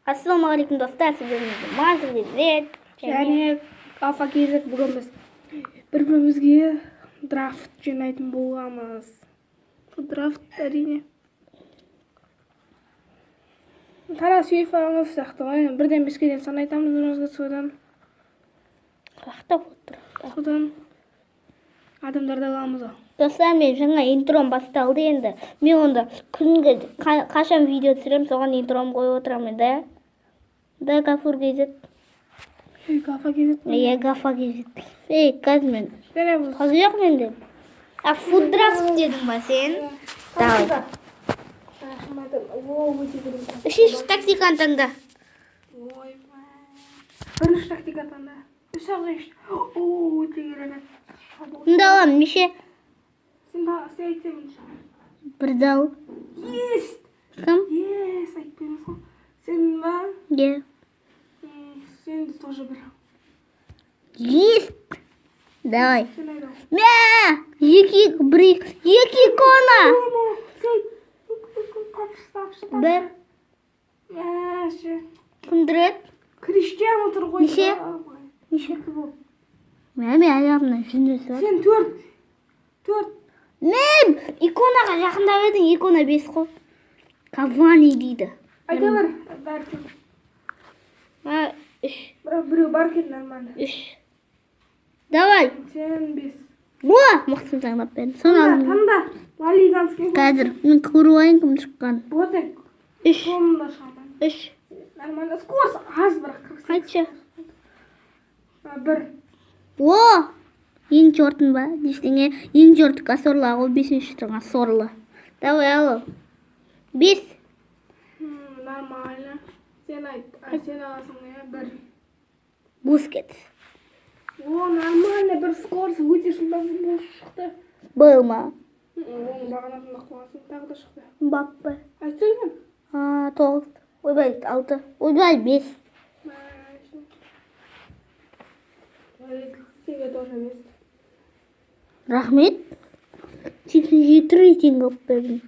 Ассалаумағалейкум достар, сіздермен мазылет және алфа кезек бүгін біз бір-бірімізге драфт жинайтын боламыз. Драфт әрине. Тарас FIFA-ңыз сияқты ғой. Бірден 5-ке дейін сан айтамыз өзімізге содан. Қақтап отыр. Содан адамдарды аламыз ғой. Достар, мен жаңа интром басталды енді. Мен онда күнгі қашан видео түсірем, соған интром қойып отырамын, да? Да, Гафур кезет. Алфа кезек. Гафа кезет. Қазір мен Жарайды. қазір жоқ менде. Фуддрафт дедің ба сен? Давай. Үшінші тактиканы таңда. Бірінші тактикадан да. Үш алғаш. Өте керемет. Тыңдалам, неше? Сен айтсаң. Бір дау. Есть. Кім? Есть, айтпаймыз ғой. Сен ба? Е. Сен де тоже бір. Есть. Давай. Сен айдау. Мә! Екі икона. Бір. Мәші. Күндірет. Криштиану тұр ғой. Неше? Неше? Мен аяғымнан жүндесі бар. Сен 4. Мен иконаға жақындап едің, икона 5 қой. Кавани дейді. Айта бар. Бәрі. 3. Бірақ біреу бар екен нормально. 3. Давай. Сен 5. Мықтың таңдап бердім. Соны алдым. Таңда. Лалиганский. Қазір мен көріп алайын кім шыққан. Ботек. 3. Сонында шығамын. 3. Нормально. Скорс аз бірақ. Қайтшы. 1. Ең жортын ба? Дештеңе ең жортыққа сорлы ағыл 5-ші тұрған сорлы. Давай алу. 5. Нормально. Сен айт. Сен аласың не? 1. Бускетс. Нормально. Бір скорс өте жылдам шықты. Был ма? Оның бағанасында қуасың. Тағы да шықты. Баппы. Айтсың? 9. Ойбай 6. Ойбай 5. Сенге тоже 5. Рахмет. 7 рейтинг алып бердім.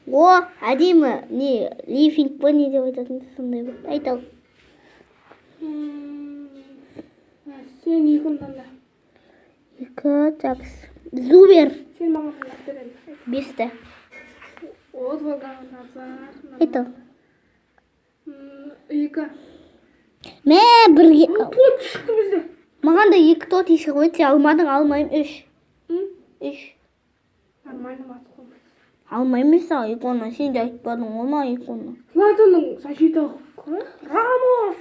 Әдемі. Не, лифинг па не деп айтатын сондай бір. Айтал. Сен 2 таңда. 2, такс. Зубер. Сен маған таңдап береді. 5-ті. Твоған тазар. Айтал. 2. Мә, бірге. 4 шықты бізде. Маған да 2 тот еші қойды, алмадың, алмайым 3. 3. Нормально маты қой. Алмайым сау икона, сен де айтпадың, ома икона. Златанның защита қой. Рамос.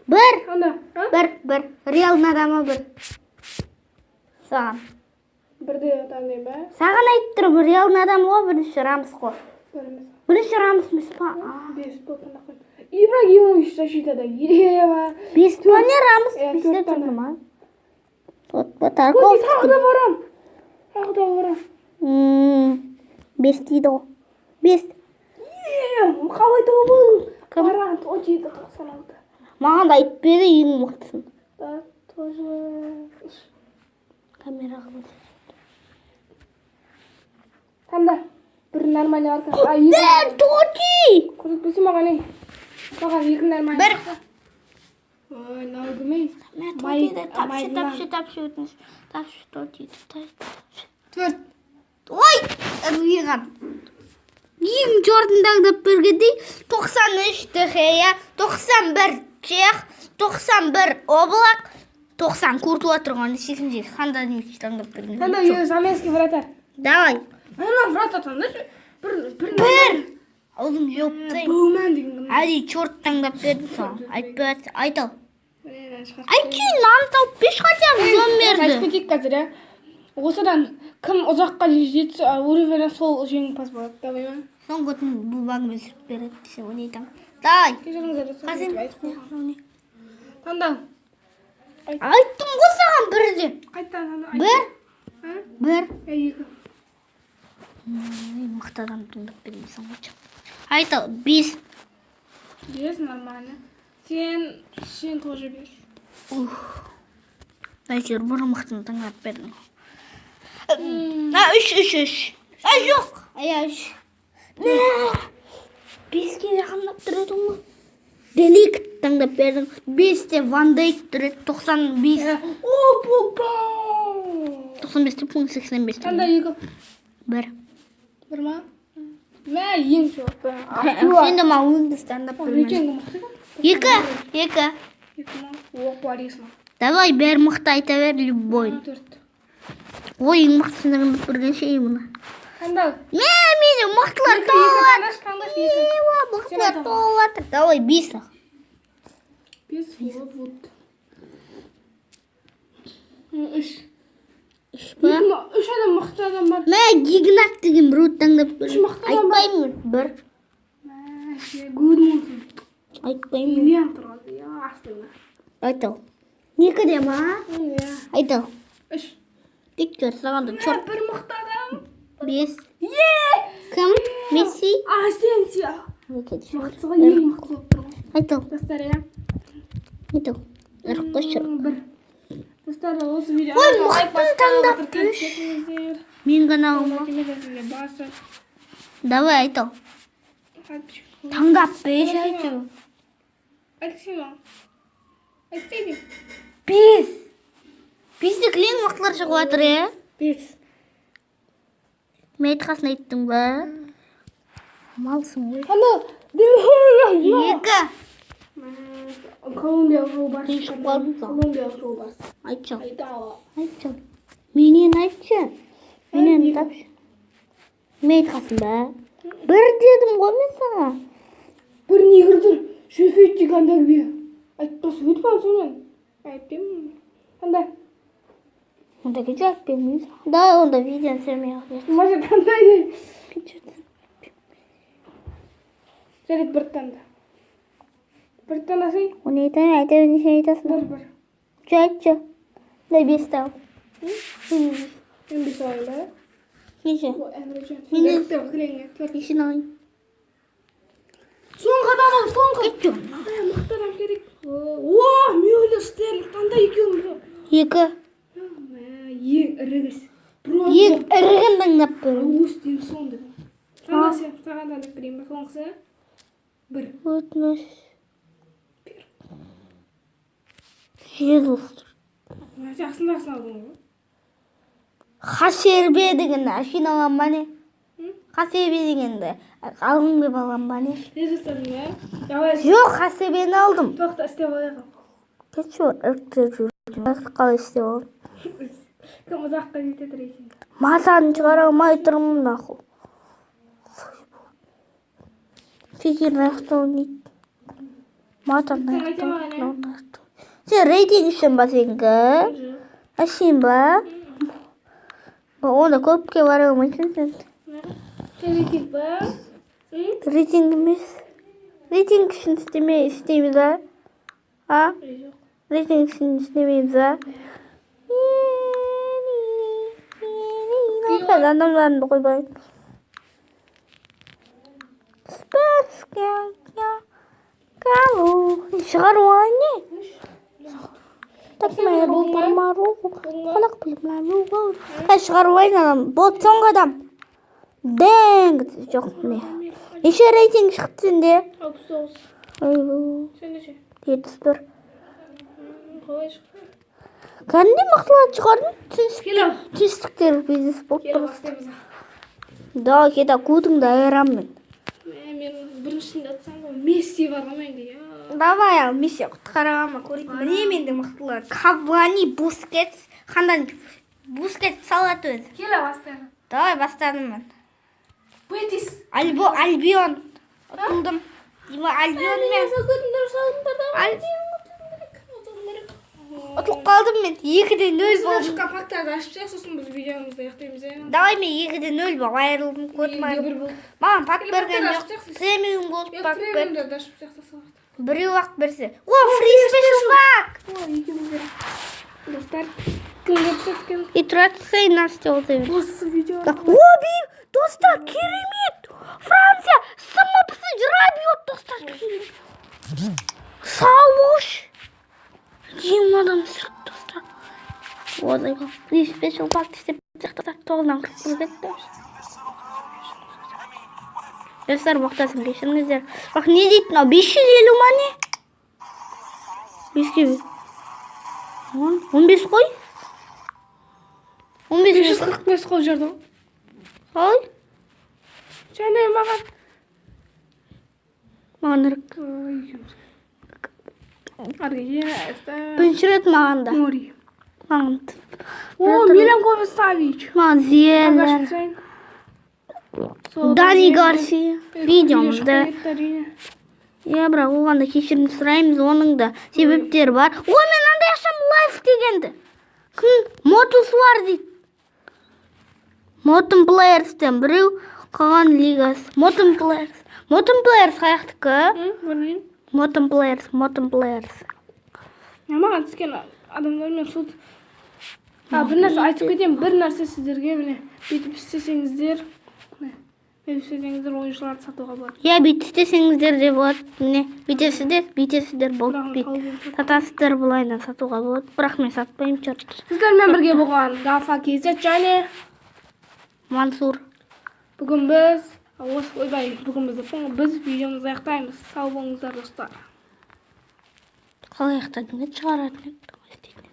1. Анда. 1. Реал надама 1. Саған. Бірде таңдайым ба? Саған айтып тұрып, реал надам ғой, бірінші Рамос қой. Біріміз. Бірінші Рамос міс па? 5 топында қой. Ибрагимович защитада. Ерева. 5 па не Рамос? 5-те төрт тұрды ма? Вот, Тағы Тарковский. да барам. Тағы да барам. 5 дейді ғой. 5. Қалай тауып Кім? Баран 37-96. Маған да айтып бері ең мықтысын. Да, тоже. Камераға қылды. Таңда. Бір нормально бар. 1 тоти! Көрсетпесе маған не? Маған 2 нормально. 1. Ой, наудымай. Тапшы өтініш. Тапшы тоти. 4. Ой, ұрғиған. Ең жортындағдап бергедей 93 Дехея, 91 Чех, 91 Облак, 90 Куртуа тұрған 8-ші қанда демекші таңдап берген. Таңда Заменский вратарь. Давай. Ана вратарь таңдашы. Бір. Алдым жоқтай. Баумен деген. Әдей чорт таңдап бердің соң. Айтал. Айтшы. Айтшы, наны тауып 5 қатям жон берді. Айтып кетейік қазір, иә. Осыдан кім ұзаққа жетсе, уровені сол жеңімпаз болады. Давай ма? Соңғы күн бұл бағымен сүріп береді десе ойнайтам. Давай. Қасен. Таңда. Айттым ғой саған бірде. Қайттан. 1. 2. Мықты адам тыңдап бермейсің ғой. Айтал 5. 5 нормально. Сен тоже 5. Әйтеуір бір мықтыны тыңдап бердің. 3. Жоқ. 3. 5'ке жақындап тұр едің ғой. Деликт таңдап бердің. 5'те Ван Дейк тұр еді. 95. О, Погба! 95'те пункт 85. Қандай екі? 1. Бір ма? Мә, ең жоқ па. Сен де мауыңды таңдап бермен. Екенгі мықты. 2. Екі ма? О, Парис ма? Давай бер мықты айта бер, любой. 4. Ой, ең мықтысына қандап көргенше мына. Қандай? Мені мықтылар толып. Қандай? Мықтылар толып. Давай 5. 5 вот. 3. 3 па? 3 адам мықты адам бар. Мә, Гигнат деген біреуді таңдап көр. Үш мықты адам бар. Айтпаймын. 1. Гудмунсен. Айтпаймын. Миллион тұрады. Я, астына. Айтал. 2'де ма? Иә. Айтал. 3. Тек көр, саған да чорт. Бір мықты адам. 5. Е! Кім? Месси? Асенсио. Мықтысыға ең мықты болып тұр. Айтал. Достар, иә. Айтал. Ырыққа шыр. Бір. Достар, осы видео. Ой, мықты таңдап тұрш. Мен ғана ма? Басы. Давай айтал. Таңдап 5 айтал. Айтсың ба? Айтсайдың. 5. 5'те кілең мықтылар шығып жатыр, е? 5. Мен айтқасын айттың ба? Малсың ғой. Ана, 2. Колумбия жолбарысы. Сен шығып қалдың ба? Колумбия жолбарысы. Айтшам. Айталы. Айтшам. Менен айтшы. Менен тапшы. Мен айтқасын ба? 1 дедім ғой мен саған. Бір негр тұр. Шөфетчик андагы бе. Айтпас өтіп ал сонымен. Айтпаймын. Қандай? Онда кеше айтып бермеймін. Да, онда видеоны түсірмей ақ берші. Маша қандай дейді? Жарайды, бір таңда. Бір таңдасың? Оны айтайын, айта бермесе айтасың. Бір. Че айтшы. Да 5 тау. Мен бес алайын ба? Неше? О, Әміржан. Мен де- Өктеп кілеңе. Нешін алайын? Соңғы адамым, соңғы. Кетші. Мықты адам керек. О, Мюллер, Стерлинг, қандай екеуін бір. 2. Ең ірігіс. Ең ірігін таңдап бер. Остин сонды. Қандай сен? Саған таңдап берейін ба? Соңғысы? 1. Өтініш. Jesus. Жақсын алдың ғой. Хасербе деген ашин алған ба не? Хасербе дегенді алғым деп алған ба не? Не жасадың ба? Давай. Жоқ, Хасербені алдым. Тоқта, істеп алайық. Кетші ол іріктеп жүрдім. Қалай істеп алдым? Кім ұзаққа жетеді рейтинг? Матаны шығара алмай тұрмын наху. Фикір аяқтауын дейді. Матаны аяқтауын. Сен рейтинг үшін ба сенгі? Ашин ба? Оны көпке бара алмайсың сен. Рейтинг ба? Рейтинг емес. Рейтинг үшін істейміз ба? А? Рейтинг үшін істемейміз ба? Қазір адамдарымды қойбайын. Шығару не? Так мә бұл бармару. Қалақ білмәлу. Шығару айналам. Бұл соңғы адам. Дәң. Жоқ не. Неше рейтинг шықты сенде? 69. Ойбу. Сен неше? 71. Қалай шықты? Кәдімгі мықтыларды шығардың? Келем. Түстіктер бизнес болып Келем, тұр. істейміз. Да, кета кудыңды айырамын. Мен біріншінде атсам ғой, Месси бар ғой менде. Давай ал, Месси құтқарама көрейін. Міне менде мықтылар. Кавани, Бускетс. Қандан Бускетс салат өзі. Келе бастаймын. Давай бастадым мен. Бетис. Альбион. Ұтылдым. Альбион мен. Ұтылып қалдым мен. 2-0 болды. Компактарды ашып тастайық, сосын біз видеомызды аяқтаймыз. Давай мен 2-0 болып айырылдым. Көрмеймін. Маған пак берген жоқ. Премиум болып пак бер. Премиумдарды ашып тастасақ. Біреу ақ берсе. О, фри спешл пак! Достар, кімге түсеткен? И тұрады сайын настя отыр. Осы видео. О, достар, керемет! Франция самопсыж рабиот, достар, керемет. Сауыш! Ең адам сүрт, достар. Одай ғой. Фри спешл пак істеп, тоғыздан 40 кетті. Dostlar mақтасын кешіріңіздер. Бақ не дейді мынау 550 ма не? 5-ке 15 қой. 15 545 қол жерді. Ой, Және маған. маған ұрық. Бірінші рет маған да. Мори. Маған О, Миленков Савич. маған зиялар. Дани Гарсия. Видеомызда. Я бірақ оғанда кешірім сұраймыз, оның да себептері бар. О, мен андай ақшам лайф дегенді. Кім? Мотус бар дейді. Мотон Плеерстен біреу, қалған лигасы. Мотон Плеерс. Мотон Плеерс қаяқтікі? Мотон Плеерс. Маған түскен адамдармен суд. Бір нәрсе айтып кетем, бір нәрсе сіздерге міне бүйтіп істесеңіздер, ойыншыларды сатуға болады. Я бүйтіп істесеңіздер де болады. Міне, бүйтесіздер болып бүйтіп. Сатасыздар бұлайынан сатуға болады. Бірақ мен сатпаймын чорт. Сіздермен бірге болған Гафа KZ және Мансур. Бүгін біз видеомызды аяқтаймыз. Сау болыңыздар достар. Қалай аяқтадың? Шығаратын еді.